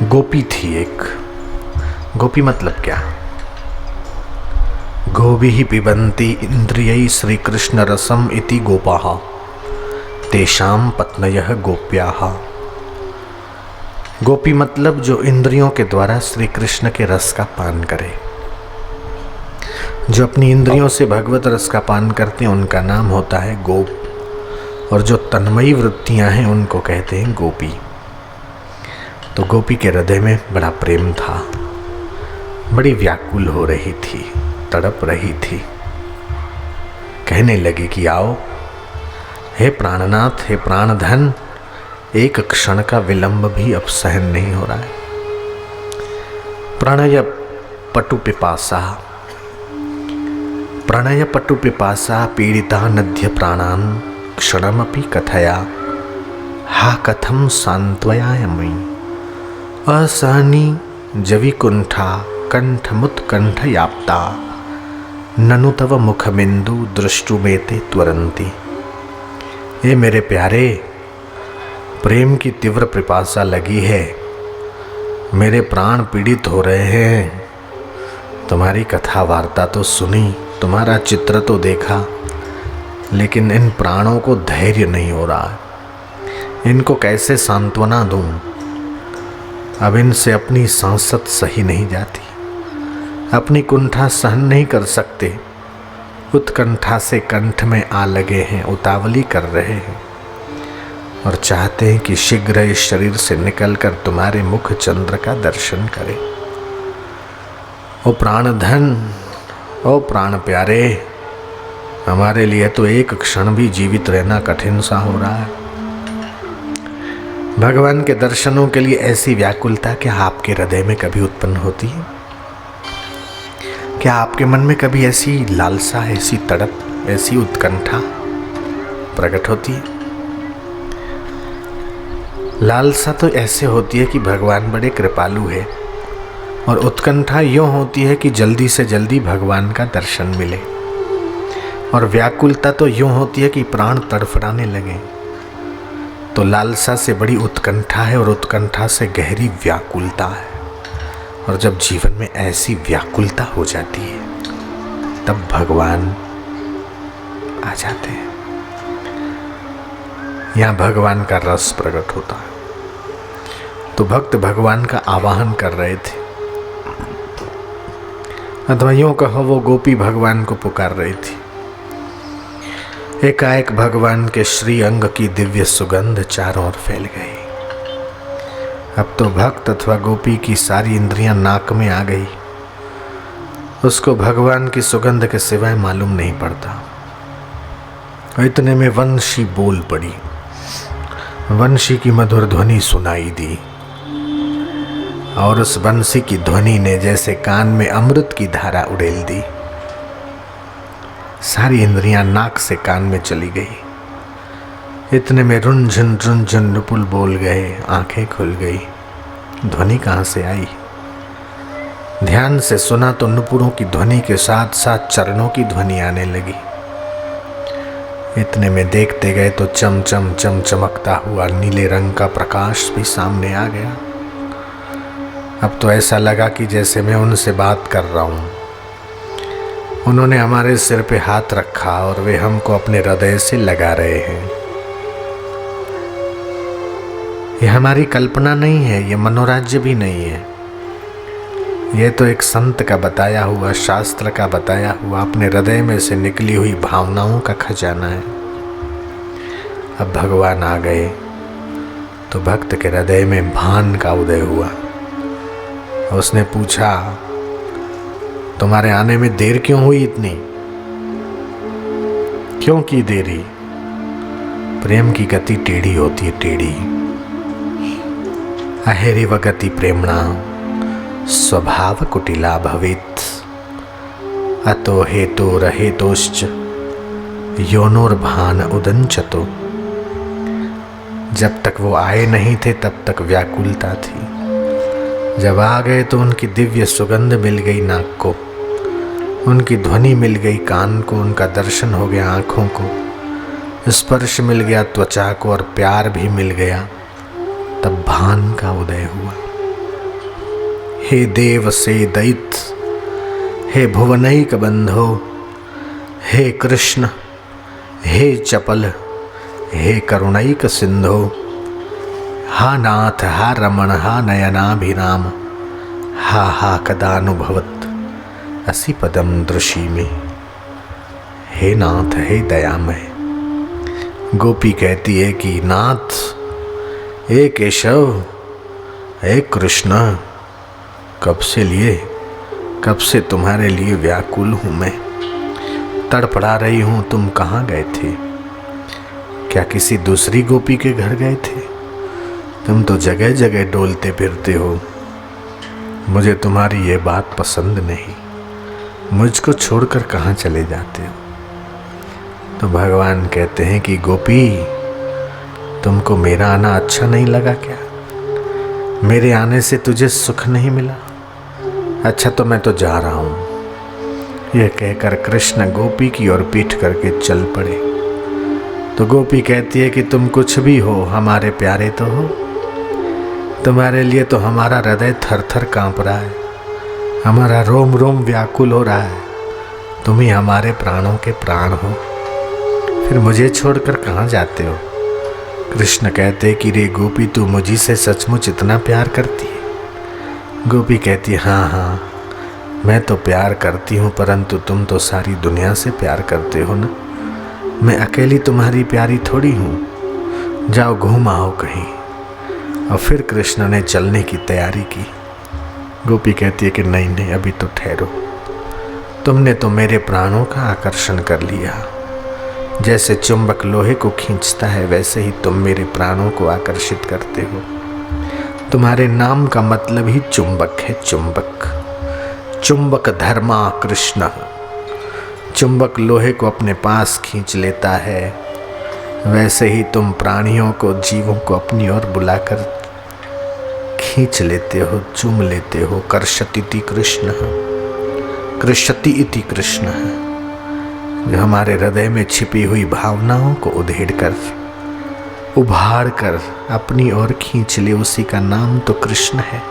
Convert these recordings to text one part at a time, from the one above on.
गोपी थी एक। गोपी मतलब क्या? गोभिः पिबन्ति इंद्रियै श्री कृष्ण रसम इति गोपाः तेषां पत्न्यः गोप्याः। गोपी मतलब जो इंद्रियों के द्वारा श्री कृष्ण के रस का पान करे, जो अपनी इंद्रियों से भगवत रस का पान करते हैं उनका नाम होता है गोप, और जो तन्मयी वृत्तियां हैं उनको कहते हैं गोपी। तो गोपी के हृदय में बड़ा प्रेम था, बड़ी व्याकुल हो रही थी, तड़प रही थी। कहने लगी कि आओ हे प्राणनाथ, हे प्राणधन, एक क्षण का विलंब भी अब सहन नहीं हो रहा है। प्रणय पटु पिपासा पीड़िता नद्य प्राणान क्षणमपि कथया हा कथम सांत्वयामि असहनी जविकुंठा कंठमुत्कंठ याप्ता ननु तव मुखबिंदु दृष्टुमेते त्वरन्ति। ये मेरे प्यारे, प्रेम की तीव्र पिपासा लगी है, मेरे प्राण पीड़ित हो रहे हैं। तुम्हारी कथा वार्ता तो सुनी, तुम्हारा चित्र तो देखा, लेकिन इन प्राणों को धैर्य नहीं हो रहा है। इनको कैसे सांत्वना दूं? अब इनसे अपनी सांसत सही नहीं जाती, अपनी कुंठा सहन नहीं कर सकते। उत्कंठा से कंठ में आ लगे हैं, उतावली कर रहे हैं और चाहते हैं कि शीघ्र इस शरीर से निकलकर तुम्हारे मुख चंद्र का दर्शन करें। ओ प्राणधन, ओ प्राण प्यारे, हमारे लिए तो एक क्षण भी जीवित रहना कठिन सा हो रहा है। भगवान के दर्शनों के लिए ऐसी व्याकुलता क्या आपके हृदय में कभी उत्पन्न होती है? क्या आपके मन में कभी ऐसी लालसा, ऐसी तड़प, ऐसी उत्कंठा प्रकट होती है? लालसा तो ऐसे होती है कि भगवान बड़े कृपालु है, और उत्कंठा यूँ होती है कि जल्दी से जल्दी भगवान का दर्शन मिले, और व्याकुलता तो यूँ होती है कि प्राण तड़फड़ाने लगे। तो लालसा से बड़ी उत्कंठा है और उत्कंठा से गहरी व्याकुलता है, और जब जीवन में ऐसी व्याकुलता हो जाती है तब भगवान आ जाते हैं। यहाँ भगवान का रस प्रकट होता है। तो भक्त भगवान का आवाहन कर रहे थे, अथवा यूँ कहो वो गोपी भगवान को पुकार रही थी। एकाएक भगवान के श्री अंग की दिव्य सुगंध चारों ओर फैल गई। अब तो भक्त अथवा गोपी की सारी इंद्रियां नाक में आ गई, उसको भगवान की सुगंध के सिवाय मालूम नहीं पड़ता। इतने में वंशी बोल पड़ी, वंशी की मधुर ध्वनि सुनाई दी, और उस वंशी की ध्वनि ने जैसे कान में अमृत की धारा उड़ेल दी। सारी इंद्रियां नाक से कान में चली गई। इतने में रुंझन रुंझन नुपुल बोल गए, आंखें खुल गई। ध्वनि कहाँ से आई? ध्यान से सुना तो नुपुरों की ध्वनि के साथ साथ चरणों की ध्वनि आने लगी। इतने में देखते गए तो चम चम चम चमकता हुआ नीले रंग का प्रकाश भी सामने आ गया। अब तो ऐसा लगा कि जैसे मैं उनसे बात कर रहा हूँ। उन्होंने हमारे सिर पे हाथ रखा और वे हमको अपने हृदय से लगा रहे हैं। ये हमारी कल्पना नहीं है, ये मनोराज्य भी नहीं है, ये तो एक संत का बताया हुआ, शास्त्र का बताया हुआ, अपने हृदय में से निकली हुई भावनाओं का खजाना है। अब भगवान आ गए तो भक्त के हृदय में भान का उदय हुआ। उसने पूछा, तुम्हारे आने में देर क्यों हुई? इतनी क्यों की देरी? प्रेम की गति टेढ़ी होती है, टेढ़ी। अहेरिव गति प्रेमणा स्वभाव कुटिला भवेत् अतो हेतोरहेतोश्च योनोर्भान उदंचतो। जब तक वो आए नहीं थे तब तक व्याकुलता थी, जब आ गए तो उनकी दिव्य सुगंध मिल गई नाक को, उनकी ध्वनि मिल गई कान को, उनका दर्शन हो गया आँखों को, स्पर्श मिल गया त्वचा को, और प्यार भी मिल गया। तब भान का उदय हुआ। हे देव से दैत, हे भुवनैक बंधो, हे कृष्ण, हे चपल, हे करुणैक सिंधो, हा नाथ, हा रमण, हा नयनाभिराम, हा हा कदानुभवत असि पदम दृशि में। हे नाथ, हे दयामय। गोपी कहती है कि नाथ, हे केशव, हे कृष्ण, कब से तुम्हारे लिए व्याकुल हूँ मैं, तड़पड़ा रही हूँ। तुम कहाँ गए थे? क्या किसी दूसरी गोपी के घर गए थे? तुम तो जगह जगह डोलते फिरते हो। मुझे तुम्हारी ये बात पसंद नहीं। मुझको छोड़कर कहाँ चले जाते हो? तो भगवान कहते हैं कि गोपी, तुमको मेरा आना अच्छा नहीं लगा क्या? मेरे आने से तुझे सुख नहीं मिला? अच्छा, तो मैं तो जा रहा हूँ। यह कहकर कृष्ण गोपी की ओर पीठ करके चल पड़े। तो गोपी कहती है कि तुम कुछ भी हो, हमारे प्यारे तो हो। तुम्हारे लिए तो हमारा हृदय थर थर काँप रहा है, हमारा रोम रोम व्याकुल हो रहा है। तुम ही हमारे प्राणों के प्राण हो, फिर मुझे छोड़कर कहाँ जाते हो? कृष्ण कहते कि रे गोपी, तू मुझी से सचमुच इतना प्यार करती है? गोपी कहती, हाँ हाँ, मैं तो प्यार करती हूँ, परंतु तुम तो सारी दुनिया से प्यार करते हो ना। मैं अकेली तुम्हारी प्यारी थोड़ी हूँ। जाओ घूम आओ कहीं। और फिर कृष्ण ने चलने की तैयारी की। गोपी कहती है कि नहीं नहीं, अभी तो ठहरो। तुमने तो मेरे प्राणों का आकर्षण कर लिया। जैसे चुंबक लोहे को खींचता है, वैसे ही तुम मेरे प्राणों को आकर्षित करते हो। तुम्हारे नाम का मतलब ही चुंबक है, चुंबक। चुंबक धर्मा कृष्ण। चुंबक लोहे को अपने पास खींच लेता है, वैसे ही तुम प्राणियों को, जीवों को अपनी ओर बुलाकर खींच लेते हो, चूम लेते हो। कर्षति कृष्ण, कृष्यति इति कृष्ण, जो हमारे हृदय में छिपी हुई भावनाओं को उधेड़ कर, उभार कर अपनी ओर खींच ले, उसी का नाम तो कृष्ण है।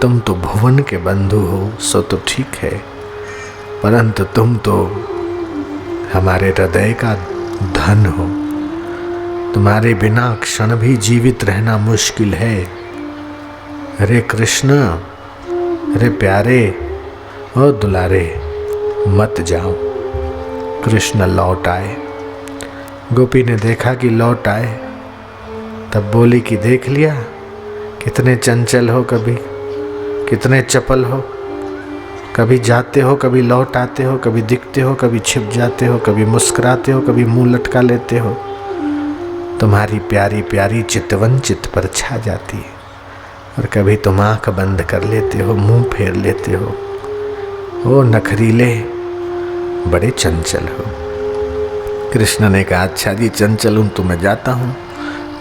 तुम तो भुवन के बंधु हो, सो तो ठीक है, परंतु तुम तो हमारे हृदय का धन हो। तुम्हारे बिना क्षण भी जीवित रहना मुश्किल है। अरे कृष्ण, अरे प्यारे और दुलारे, मत जाओ। कृष्ण लौट आए। गोपी ने देखा कि लौट आए, तब बोली कि देख लिया कितने चंचल हो, कभी कितने चपल हो। कभी जाते हो, कभी लौट आते हो, कभी दिखते हो, कभी छिप जाते हो, कभी मुस्कुराते हो, कभी मुंह लटका लेते हो। तुम्हारी प्यारी प्यारी चितवन चित पर छा जाती है, और कभी तुम आँख बंद कर लेते हो, मुंह फेर लेते हो। ओ नखरीले, बड़े चंचल हो। कृष्ण ने कहा, अच्छा जी, चंचल हूँ तो मैं जाता हूँ,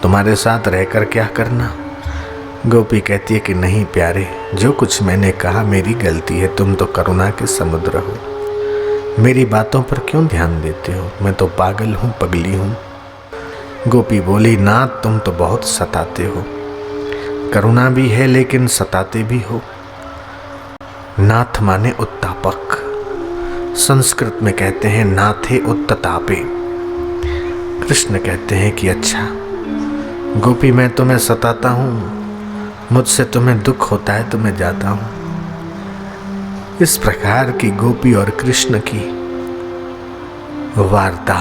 तुम्हारे साथ रहकर क्या करना? गोपी कहती है कि नहीं प्यारे, जो कुछ मैंने कहा मेरी गलती है। तुम तो करुणा के समुद्र हो, मेरी बातों पर क्यों ध्यान देते हो? मैं तो पागल हूँ, पगली हूँ। गोपी बोली, नाथ तुम तो बहुत सताते हो। करुणा भी है लेकिन सताते भी हो। नाथ माने उत्तापक, संस्कृत में कहते हैं नाथे उत्ततापे। कृष्ण कहते हैं कि अच्छा गोपी, मैं तुम्हें सताता हूँ, मुझसे तुम्हें दुख होता है तो मैं जाता हूँ। इस प्रकार की गोपी और कृष्ण की वार्ता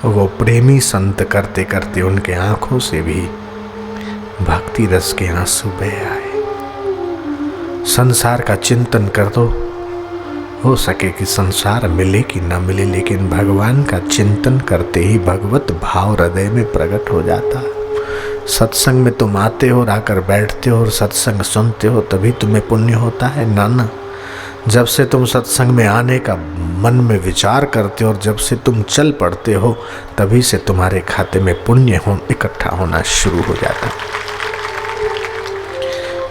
वो प्रेमी संत करते करते उनके आंखों से भी भक्ति रस के आंसू बह आए। संसार का चिंतन कर दो, हो सके कि संसार मिले कि न मिले, लेकिन भगवान का चिंतन करते ही भगवत भाव हृदय में प्रकट हो जाता है। सत्संग में तुम आते हो, आकर बैठते हो और सत्संग सुनते हो, तभी तुम्हें पुण्य होता है ना। जब से तुम सत्संग में आने का मन में विचार करते हो और जब से तुम चल पड़ते हो, तभी से तुम्हारे खाते में पुण्य इकट्ठा होना शुरू हो जाता है।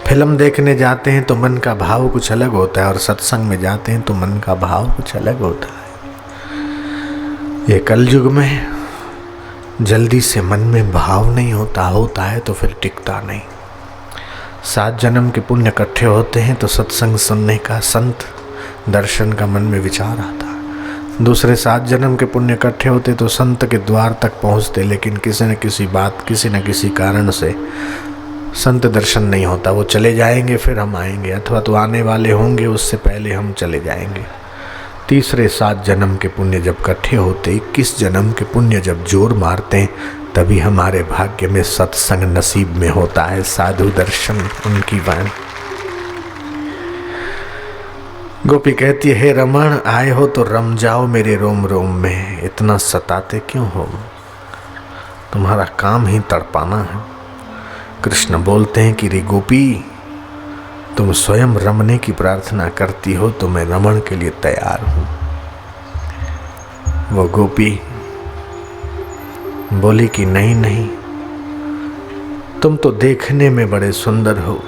फिल्म देखने जाते हैं तो मन का भाव कुछ अलग होता है, और सत्संग में जाते हैं तो मन का भाव कुछ अलग होता है। ये कलयुग में जल्दी से मन में भाव नहीं होता है तो फिर टिकता नहीं। 7 जन्म के पुण्य इकट्ठे होते हैं तो सत्संग सुनने का, संत दर्शन का मन में विचार आता है। दूसरे 7 जन्म के पुण्य इकट्ठे होते तो संत के द्वार तक पहुंचते, लेकिन किसी न किसी बात, किसी न किसी कारण से संत दर्शन नहीं होता। वो चले जाएंगे फिर हम आएंगे, अथवा तो आने वाले होंगे उससे पहले हम चले जाएंगे। तीसरे 7 जन्म के पुण्य जब इकट्ठे होते, 21 जन्म के पुण्य जब जोर मारते हैं, तभी हमारे भाग्य में सत्संग नसीब में होता है, साधु दर्शन उनकी वाणी। गोपी कहती है, रमण आए हो तो रम जाओ मेरे रोम रोम में, इतना सताते क्यों हो, तुम्हारा काम ही तड़पाना है। कृष्ण बोलते हैं कि रे गोपी, तुम स्वयं रमने की प्रार्थना करती हो तो मैं रमण के लिए तैयार हूं। वो गोपी बोली कि नहीं नहीं, तुम तो देखने में बड़े सुंदर हो,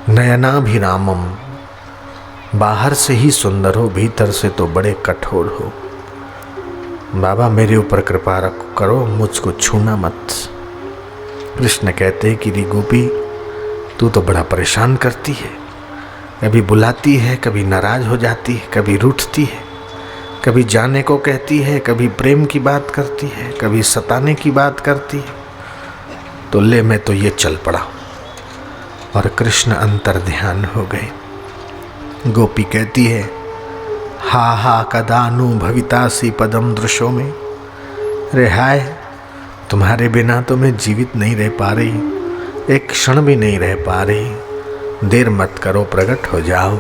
नयनाभिरामम, बाहर से ही सुंदर हो, भीतर से तो बड़े कठोर हो। बाबा मेरे ऊपर कृपा करो, मुझको छूना मत। कृष्ण कहते हैं कि री गोपी, तू तो बड़ा परेशान करती है, कभी बुलाती है, कभी नाराज हो जाती है, कभी रूठती है, कभी जाने को कहती है, कभी प्रेम की बात करती है, कभी सताने की बात करती है। तो ले मैं तो ये चल पड़ा। और कृष्ण अंतर ध्यान हो गए। गोपी कहती है, हा हा कदानु भवितासी पदम दृश्यों में, रे हाय, तुम्हारे बिना तो मैं जीवित नहीं रह पा रही, एक क्षण भी नहीं रह पा रही। देर मत करो, प्रकट हो जाओ।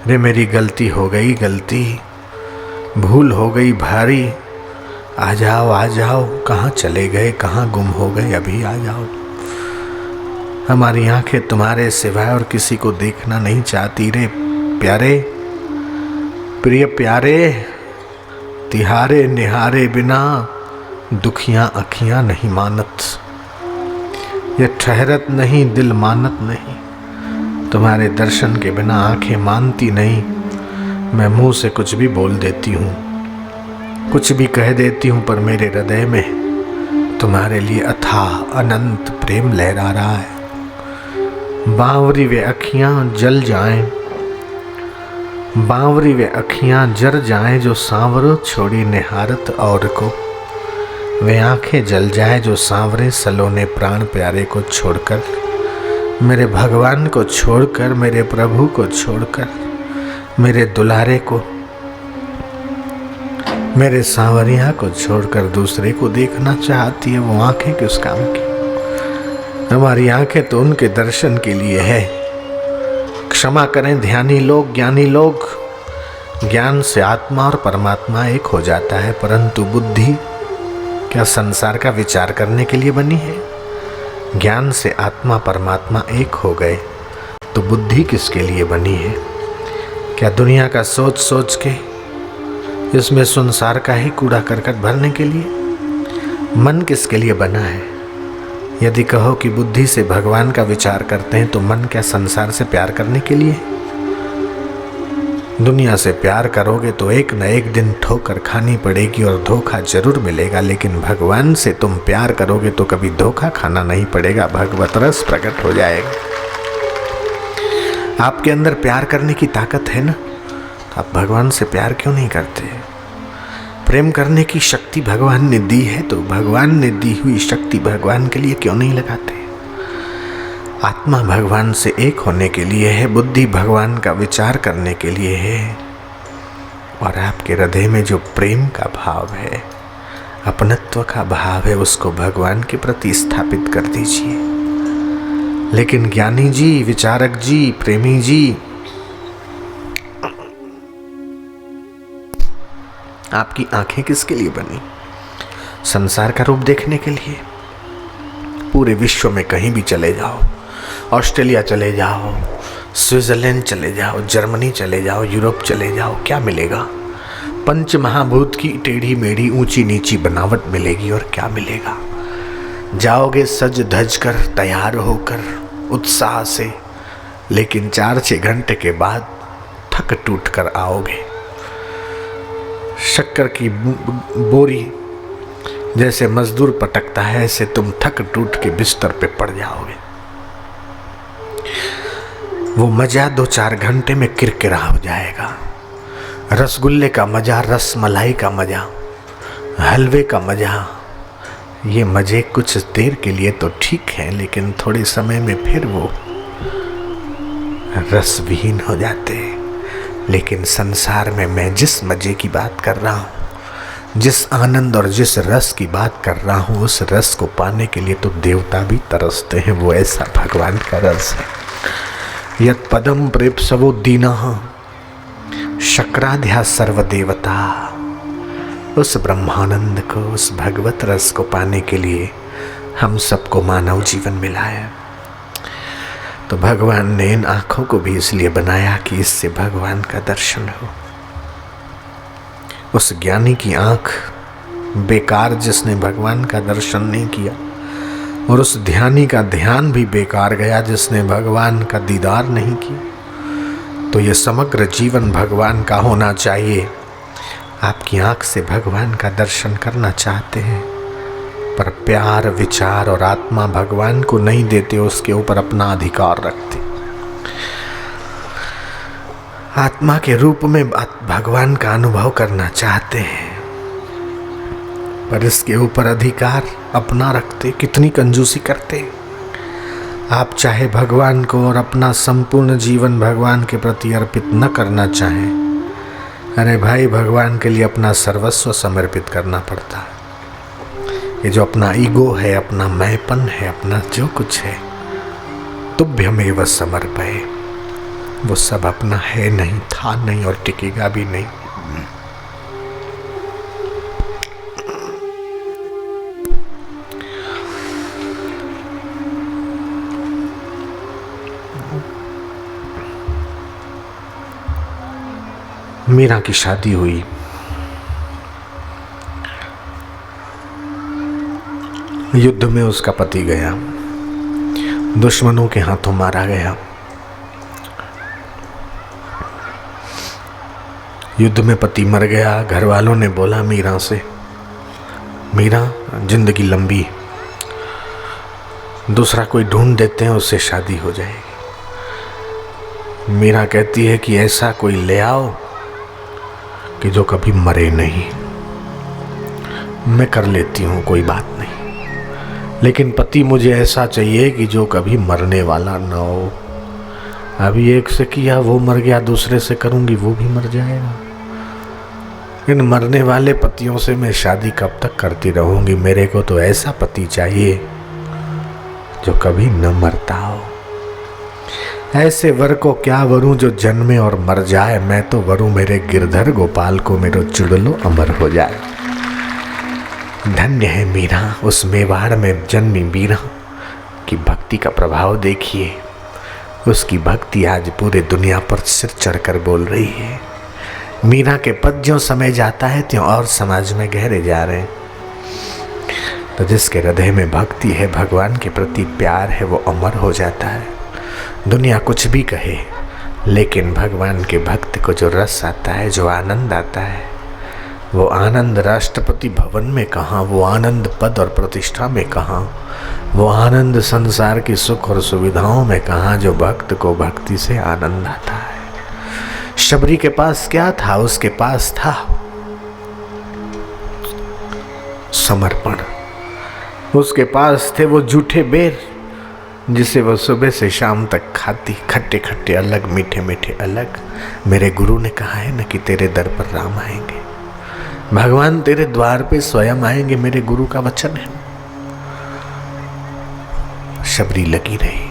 रे मेरी गलती हो गई, गलती भूल हो गई भारी, आ जाओ आ जाओ, कहाँ चले गए, कहाँ गुम हो गए, अभी आ जाओ। हमारी आंखें तुम्हारे सिवाय और किसी को देखना नहीं चाहती रे प्यारे, प्रिय प्यारे, तिहारे निहारे बिना दुखियां अखियां नहीं मानत, ये ठहरत नहीं दिल मानत नहीं। तुम्हारे दर्शन के बिना आंखें मानती नहीं। मैं मुंह से कुछ भी बोल देती हूँ, कुछ भी कह देती हूँ, पर मेरे हृदय में तुम्हारे लिए अथाह अनंत प्रेम लहरा रहा है। बावरी वे अखियाँ जल जाएं, बावरी वे अखियाँ जर जाएं, जो सांवरो छोड़ी निहारत और को। वे आंखें जल जाए जो सांवरे सलोने प्राण प्यारे को छोड़कर, मेरे भगवान को छोड़कर, मेरे प्रभु को छोड़कर, मेरे दुलारे को, मेरे सांवरिया को छोड़कर दूसरे को देखना चाहती है। वो आंखें किस काम की? हमारी आंखें तो उनके दर्शन के लिए है। क्षमा करें ध्यानी लोग, ज्ञानी लोग, ज्ञान से आत्मा और परमात्मा एक हो जाता है, परंतु बुद्धि क्या संसार का विचार करने के लिए बनी है? ज्ञान से आत्मा परमात्मा एक हो गए तो बुद्धि किसके लिए बनी है? क्या दुनिया का सोच सोच के इसमें संसार का ही कूड़ा करकट भरने के लिए? मन किसके लिए बना है? यदि कहो कि बुद्धि से भगवान का विचार करते हैं तो मन क्या संसार से प्यार करने के लिए? दुनिया से प्यार करोगे तो एक न एक दिन ठोकर खानी पड़ेगी और धोखा जरूर मिलेगा, लेकिन भगवान से तुम प्यार करोगे तो कभी धोखा खाना नहीं पड़ेगा, भगवत रस प्रकट हो जाएगा। आपके अंदर प्यार करने की ताकत है ना, तो आप भगवान से प्यार क्यों नहीं करते? प्रेम करने की शक्ति भगवान ने दी है तो भगवान ने दी हुई शक्ति भगवान के लिए क्यों नहीं लगाते? आत्मा भगवान से एक होने के लिए है, बुद्धि भगवान का विचार करने के लिए है। और आपके हृदय में जो प्रेम का भाव है, अपनत्व का भाव है, उसको भगवान के प्रति स्थापित कर दीजिए। लेकिन ज्ञानी जी, विचारक जी, प्रेमी जी, आपकी आंखें किसके लिए बनी? संसार का रूप देखने के लिए? पूरे विश्व में कहीं भी चले जाओ, ऑस्ट्रेलिया चले जाओ, स्विट्जरलैंड चले जाओ, जर्मनी चले जाओ, यूरोप चले जाओ, क्या मिलेगा? पंच महाभूत की टेढ़ी मेढ़ी ऊंची नीची बनावट मिलेगी और क्या मिलेगा? जाओगे सज धज कर, तैयार होकर, उत्साह से, लेकिन 4-6 घंटे के बाद थक टूट कर आओगे। शक्कर की बोरी जैसे मजदूर पटकता है, ऐसे तुम थक टूट के बिस्तर पे पड़ जाओगे। वो मज़ा 2-4 घंटे में किरकिरा हो जाएगा। रसगुल्ले का मज़ा, रस मलाई का मज़ा, हलवे का मज़ा, ये मज़े कुछ देर के लिए तो ठीक है, लेकिन थोड़े समय में फिर वो रस विहीन हो जाते हैं। लेकिन संसार में मैं जिस मज़े की बात कर रहा हूँ, जिस आनंद और जिस रस की बात कर रहा हूँ, उस रस को पाने के लिए तो देवता भी तरसते हैं। वो ऐसा भगवान का रस है। यत् पदम प्रेप्सवो दीनः शक्राध्या सर्वदेवता। उस ब्रह्मानंद को, उस भगवत रस को पाने के लिए हम सबको मानव जीवन मिला है। तो भगवान ने इन आँखों को भी इसलिए बनाया कि इससे भगवान का दर्शन हो। उस ज्ञानी की आँख बेकार जिसने भगवान का दर्शन नहीं किया, और उस ध्यानी का ध्यान भी बेकार गया जिसने भगवान का दीदार नहीं किया। तो ये समग्र जीवन भगवान का होना चाहिए। आपकी आँख से भगवान का दर्शन करना चाहते हैं, पर प्यार, विचार और आत्मा भगवान को नहीं देते, उसके ऊपर अपना अधिकार रखते। आत्मा के रूप में भगवान का अनुभव करना चाहते हैं, पर इसके ऊपर अधिकार अपना रखते। कितनी कंजूसी करते। आप चाहे भगवान को और अपना संपूर्ण जीवन भगवान के प्रति अर्पित न करना चाहें, अरे भाई, भगवान के लिए अपना सर्वस्व समर्पित करना पड़ता है। ये जो अपना ईगो है, अपना मैंपन है, अपना जो कुछ है, तुभ्यमेव समर्पये, वो सब अपना है नहीं, था नहीं और टिकेगा भी नहीं। मीरा की शादी हुई। युद्ध में उसका पति गया, दुश्मनों के हाथों मारा गया। युद्ध में पति मर गया। घर वालों ने बोला मीरा से, मीरा जिंदगी लंबी, दूसरा कोई ढूंढ देते हैं, उससे शादी हो जाएगी। मीरा कहती है कि ऐसा कोई ले आओ कि जो कभी मरे नहीं। मैं कर लेती हूँ, कोई बात नहीं, लेकिन पति मुझे ऐसा चाहिए कि जो कभी मरने वाला न हो। अभी एक से किया वो मर गया, दूसरे से करूँगी वो भी मर जाएगा। इन मरने वाले पतियों से मैं शादी कब तक करती रहूँगी। मेरे को तो ऐसा पति चाहिए जो कभी न मरता हो। ऐसे वर को क्या वरूं जो जन्मे और मर जाए। मैं तो वरूं मेरे गिरधर गोपाल को, मेरो चुड़लो अमर हो जाए। धन्य है मीरा, उस मेवाड़ में जन्मी मीरा की भक्ति का प्रभाव देखिए। उसकी भक्ति आज पूरे दुनिया पर सिर चढ़कर बोल रही है। मीरा के पद ज्यों समय जाता है त्यों और समाज में गहरे जा रहे हैं। तो जिसके हृदय में भक्ति है, भगवान के प्रति प्यार है, वो अमर हो जाता है। दुनिया कुछ भी कहे, लेकिन भगवान के भक्त को जो रस आता है, जो आनंद आता है, वो आनंद राष्ट्रपति भवन में कहाँ, वो आनंद पद और प्रतिष्ठा में कहाँ, वो आनंद संसार की सुख और सुविधाओं में कहाँ, जो भक्त को भक्ति से आनंद आता है। शबरी के पास क्या था? उसके पास था समर्पण। उसके पास थे वो जूठे बेर जिसे वो सुबह से शाम तक खाती, खट्टे खट्टे अलग, मीठे मीठे अलग। मेरे गुरु ने कहा है न कि तेरे दर पर राम आएंगे, भगवान तेरे द्वार पे स्वयं आएंगे, मेरे गुरु का वचन है। शबरी लगी रही,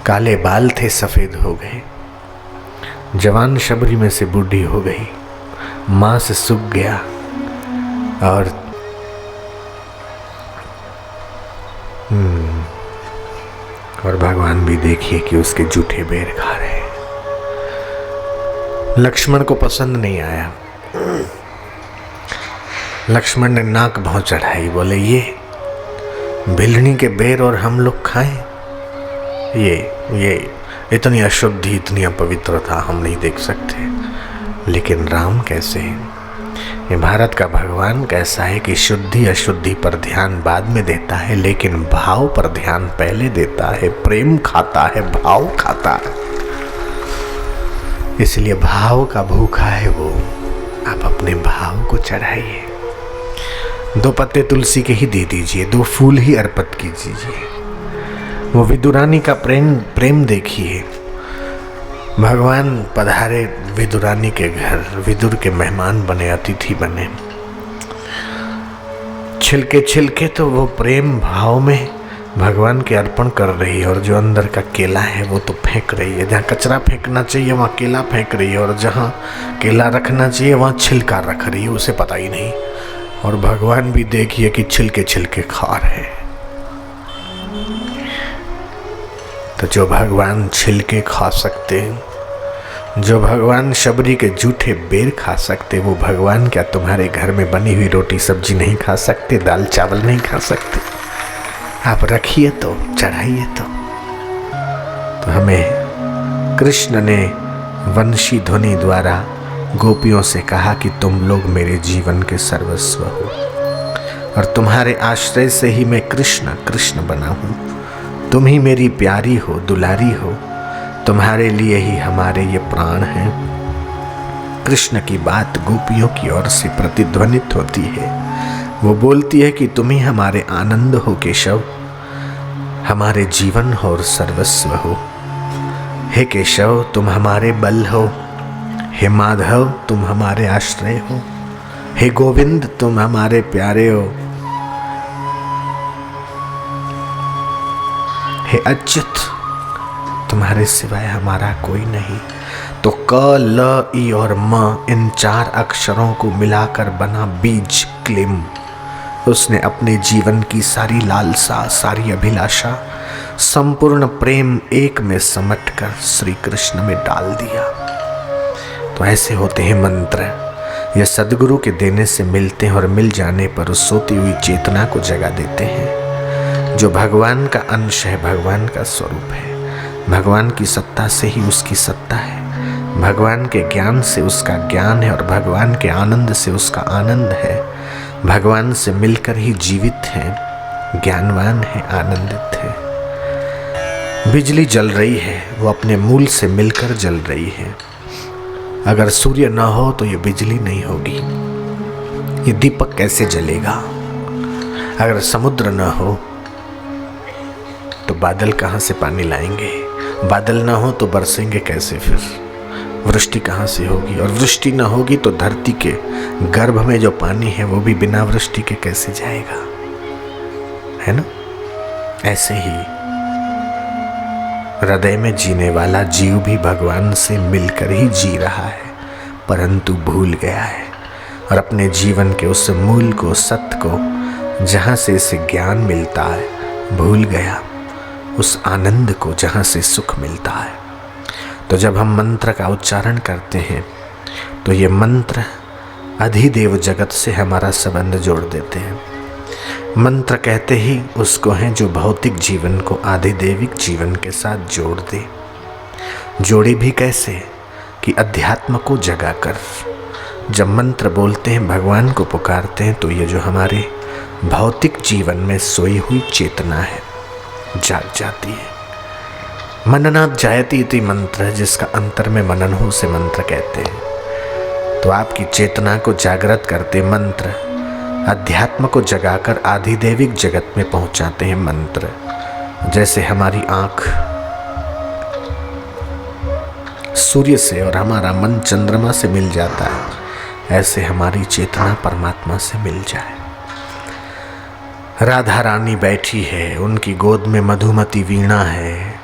काले बाल थे सफेद हो गए, जवान शबरी में से बूढ़ी हो गई, मांस सूख गया और भगवान भी देखिए कि उसके जूठे बेर खा रहे। लक्ष्मण को पसंद नहीं आया। लक्ष्मण ने नाक भौं चढ़ाई, बोले ये भिलनी के बेर और हम लोग खाएं? ये इतनी अशुद्धि, इतनी अपवित्रता हम नहीं देख सकते। लेकिन राम कैसे? ये भारत का भगवान कैसा है कि शुद्धि अशुद्धि पर ध्यान बाद में देता है, लेकिन भाव पर ध्यान पहले देता है। प्रेम खाता है, भाव खाता है। इसलिए भाव का भूखा है वो, आप अपने भाव को चढ़ाइए। 2 पत्ते तुलसी के ही दे दीजिए, 2 फूल ही अर्पित कीजिए। वो विदुरानी का प्रेम देखिए। भगवान पधारे विदुरानी के घर, विदुर के मेहमान बने, अतिथि बने। छिलके छिलके तो वो प्रेम भाव में भगवान के अर्पण कर रही है, और जो अंदर का केला है वो तो फेंक रही है। जहाँ कचरा फेंकना चाहिए वहाँ केला फेंक रही है, और जहाँ केला रखना चाहिए वहाँ छिलका रख रही है, उसे पता ही नहीं। और भगवान भी देखिए कि छिलके छिलके खा रहे हैं। तो जो भगवान छिलके खा सकते हैं, जो भगवान शबरी के जूठे बेर खा सकते, वो भगवान क्या तुम्हारे घर में बनी हुई रोटी सब्जी नहीं खा सकते, दाल चावल नहीं खा सकते? आप रखिए तो, चढ़ाइए तो हमें कृष्ण ने वंशी ध्वनि द्वारा गोपियों से कहा कि तुम लोग मेरे जीवन के सर्वस्व हो, और तुम्हारे आश्रय से ही मैं कृष्ण कृष्ण बना हूँ। तुम ही मेरी प्यारी हो, दुलारी हो, तुम्हारे लिए ही हमारे ये प्राण हैं। कृष्ण की बात गोपियों की ओर से प्रतिध्वनित होती है। वो बोलती है कि तुम ही हमारे आनंद हो केशव, हमारे जीवन हो और सर्वस्व हो। हे केशव तुम हमारे बल हो, हे माधव तुम हमारे आश्रय हो, हे गोविंद तुम हमारे प्यारे हो, हे अच्युत तुम्हारे सिवाय हमारा कोई नहीं। तो क, ल, ई और म, इन 4 अक्षरों को मिलाकर बना बीज क्लीम। उसने अपने जीवन की सारी लालसा, सारी अभिलाषा, संपूर्ण प्रेम एक में समेटकर श्री कृष्ण में डाल दिया। तो ऐसे होते हैं मंत्र। ये सद्गुरु के देने से मिलते हैं, और मिल जाने पर उस सोती हुई चेतना को जगा देते हैं। जो भगवान का अंश है, भगवान का स्वरूप है, भगवान की सत्ता से ही उसकी सत्ता है, भगवान के ज्ञान से उसका ज्ञान है, और भगवान के आनंद से उसका आनंद है। भगवान से मिलकर ही जीवित है, ज्ञानवान है, आनंदित है। बिजली जल रही है, वो अपने मूल से मिलकर जल रही है। अगर सूर्य न हो तो ये बिजली नहीं होगी, ये दीपक कैसे जलेगा? अगर समुद्र न हो तो बादल कहाँ से पानी लाएंगे? बादल ना हो तो बरसेंगे कैसे? फिर वृष्टि कहाँ से होगी? और वृष्टि ना होगी तो धरती के गर्भ में जो पानी है वो भी बिना वृष्टि के कैसे जाएगा? है ना? ऐसे ही हृदय में जीने वाला जीव भी भगवान से मिलकर ही जी रहा है, परंतु भूल गया है, और अपने जीवन के उस मूल को, सत्य को, जहाँ से इसे ज्ञान मिलता है, भूल गया। उस आनंद को जहाँ से सुख मिलता है। तो जब हम मंत्र का उच्चारण करते हैं तो ये मंत्र अधिदेव जगत से हमारा संबंध जोड़ देते हैं। मंत्र कहते ही उसको हैं जो भौतिक जीवन को आधिदेविक जीवन के साथ जोड़ दे। जोड़े भी कैसे? कि अध्यात्म को जगाकर। जब मंत्र बोलते हैं, भगवान को पुकारते हैं, तो ये जो हमारे भौतिक जीवन में सोई हुई चेतना है जाग जाती है। मननात् जायते इति मंत्र, जिसका अंतर में मनन हो से मंत्र कहते हैं। तो आपकी चेतना को जागृत करते मंत्र, अध्यात्म को जगाकर आधिदैविक जगत में पहुंचाते हैं मंत्र। जैसे हमारी आँख सूर्य से और हमारा मन चंद्रमा से मिल जाता है, ऐसे हमारी चेतना परमात्मा से मिल जाए। राधा रानी बैठी है, उनकी गोद में मधुमती वीणा है,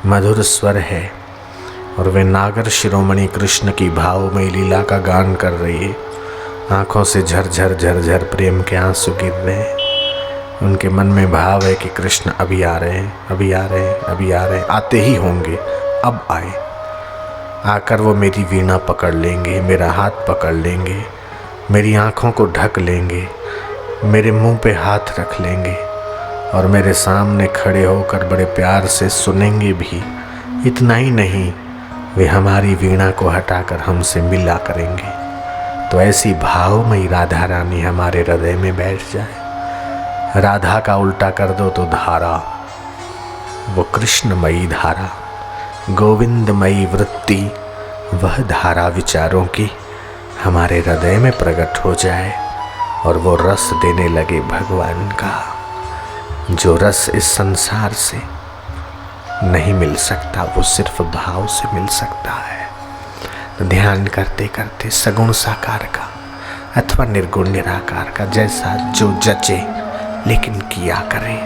मधुर स्वर है, और वे नागर शिरोमणि कृष्ण की भावमयी लीला का गान कर रही है। आँखों से झरझर झरझर प्रेम के आंसू गिर रहे हैं। उनके मन में भाव है कि कृष्ण अभी आ रहे हैं, अभी आ रहे हैं, अभी आ रहे हैं, आते ही होंगे, अब आए। आकर वो मेरी वीणा पकड़ लेंगे, मेरा हाथ पकड़ लेंगे, मेरी आँखों को ढक लेंगे, मेरे मुंह पे हाथ रख लेंगे, और मेरे सामने खड़े होकर बड़े प्यार से सुनेंगे भी। इतना ही नहीं, वे हमारी वीणा को हटाकर हमसे मिला करेंगे, तो ऐसी भावमयी राधा रानी हमारे हृदय में बैठ जाए। राधा का उल्टा कर दो तो धारा, वो कृष्णमयी धारा, गोविंदमयी वृत्ति, वह धारा विचारों की हमारे हृदय में प्रकट हो जाए और वो रस देने लगे भगवान का, जो रस इस संसार से नहीं मिल सकता, वो सिर्फ भाव से मिल सकता है। तो ध्यान करते करते सगुण साकार का अथवा निर्गुण निराकार का जैसा जो जचे, लेकिन किया करें।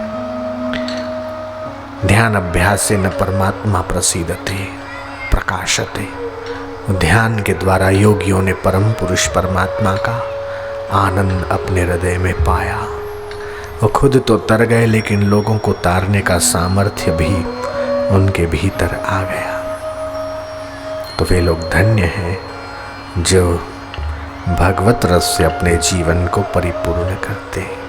ध्यान अभ्यास से न परमात्मा प्रसीदते प्रकाशते। ध्यान के द्वारा योगियों ने परम पुरुष परमात्मा का आनंद अपने हृदय में पाया। वो खुद तो तर गए, लेकिन लोगों को तारने का सामर्थ्य भी उनके भीतर आ गया। तो वे लोग धन्य हैं जो भगवत रस से अपने जीवन को परिपूर्ण करते हैं।